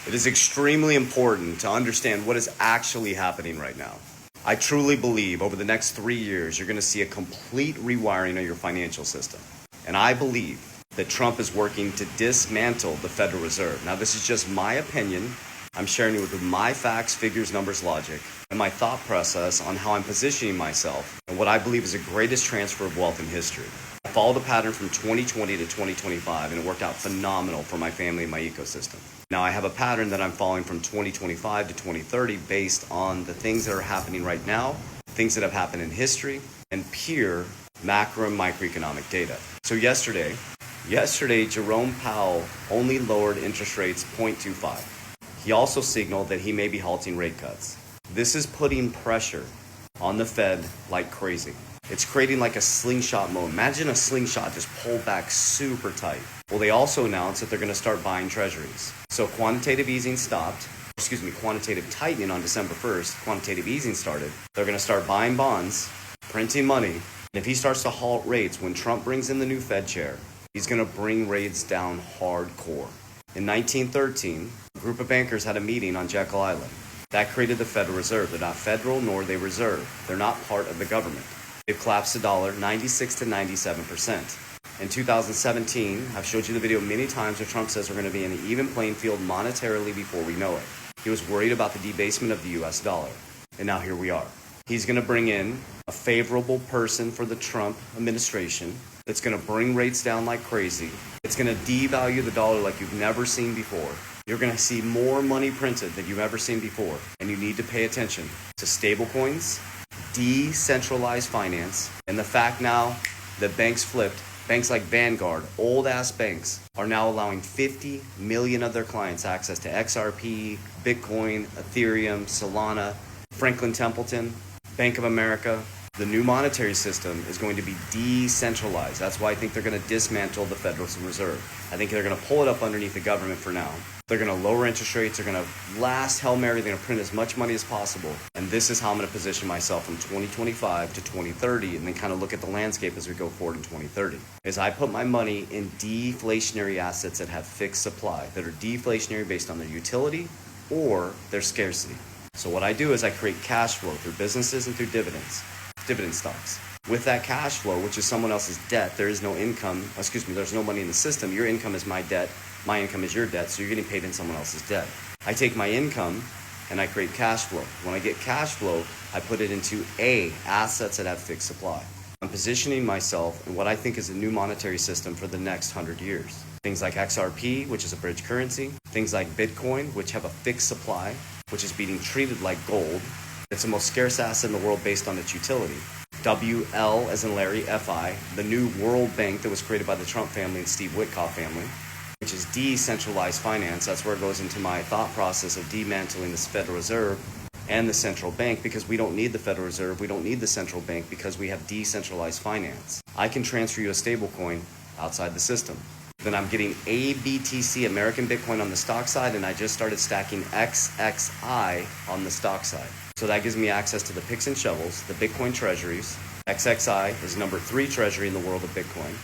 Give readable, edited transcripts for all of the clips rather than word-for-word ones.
It is extremely important to understand what is actually happening right now. I truly believe over the next 3 years, you're going to see a complete rewiring of your financial system. And I believe that Trump is working to dismantle the Federal Reserve. Now, this is just my opinion. I'm sharing it with my facts, figures, numbers, logic, and my thought process on how I'm positioning myself and what I believe is the greatest transfer of wealth in history. I followed a pattern from 2020 to 2025, and it worked out phenomenal for my family and my ecosystem. Now, I have a pattern that I'm following from 2025 to 2030 based on the things that are happening right now, things that have happened in history, and pure macro and microeconomic data. So yesterday, Jerome Powell only lowered interest rates 0.25. He also signaled that he may be halting rate cuts. This is putting pressure on the Fed like crazy. It's creating like a slingshot mode. Imagine a slingshot just pulled back super tight. Well, they also announced that they're going to start buying treasuries. So quantitative tightening on December 1st, quantitative easing started. They're going to start buying bonds, printing money. And if he starts to halt rates when Trump brings in the new Fed chair, he's going to bring rates down hardcore. In 1913, a group of bankers had a meeting on Jekyll Island. That created the Federal Reserve. They're not federal, nor are they reserve. They're not part of the government. They've collapsed the dollar 96 to 97%. In 2017, I've showed you the video many times where Trump says we're going to be in an even playing field monetarily before we know it. He was worried about the debasement of the US dollar. And now here we are. He's going to bring in a favorable person for the Trump administration that's going to bring rates down like crazy. It's going to devalue the dollar like you've never seen before. You're going to see more money printed than you've ever seen before. And you need to pay attention to stablecoins, decentralized finance, and the fact now that banks flipped. Banks like Vanguard, old-ass banks, are now allowing 50 million of their clients access to XRP, Bitcoin, Ethereum, Solana, Franklin Templeton, Bank of America. The new monetary system is going to be decentralized. That's why I think they're going to dismantle the Federal Reserve. I think they're going to pull it up underneath the government for now. They're going to lower interest rates. They're going to last Hail Mary. They're going to print as much money as possible. And this is how I'm going to position myself from 2025 to 2030 and then kind of look at the landscape as we go forward in 2030. Is I put my money in deflationary assets that have fixed supply, that are deflationary based on their utility or their scarcity. So what I do is I create cash flow through businesses and through dividend stocks. With that cash flow, which is someone else's debt, there's no money in the system. Your income is my debt. My income is your debt, so you're getting paid in someone else's debt. I take my income and I create cash flow. When I get cash flow, I put it into assets that have fixed supply. I'm positioning myself in what I think is a new monetary system for the next 100 years. Things like XRP, which is a bridge currency. Things like Bitcoin, which have a fixed supply, which is being treated like gold. It's the most scarce asset in the world based on its utility. WL, as in Larry, FI, the new World Bank that was created by the Trump family and Steve Witkoff family, which is decentralized finance. That's where it goes into my thought process of dismantling the Federal Reserve and the central bank, because we don't need the Federal Reserve, we don't need the central bank, because we have decentralized finance. I can transfer you a stable coin outside the system. Then I'm getting ABTC, American Bitcoin, on the stock side, and I just started stacking XXI on the stock side. So that gives me access to the picks and shovels, the Bitcoin treasuries. XXI is number 3 treasury in the world of Bitcoin.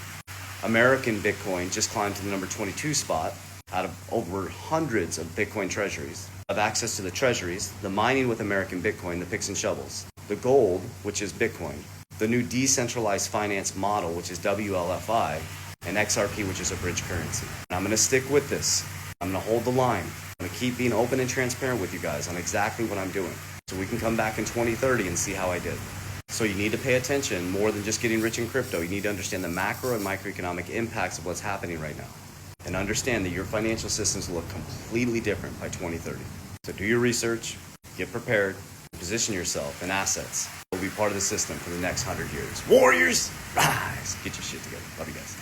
American Bitcoin just climbed to the number 22 spot out of over hundreds of Bitcoin treasuries. I have access to the treasuries, the mining with American Bitcoin, the picks and shovels, the gold, which is Bitcoin, the new decentralized finance model, which is WLFI, and XRP, which is a bridge currency. And I'm going to stick with this. I'm going to hold the line. I'm going to keep being open and transparent with you guys on exactly what I'm doing, so we can come back in 2030 and see how I did. So you need to pay attention more than just getting rich in crypto. You need to understand the macro and microeconomic impacts of what's happening right now, and understand that your financial systems will look completely different by 2030. So do your research, get prepared, position yourself, and assets will be part of the system for the next 100 years. Warriors, rise! Get your shit together. Love you guys.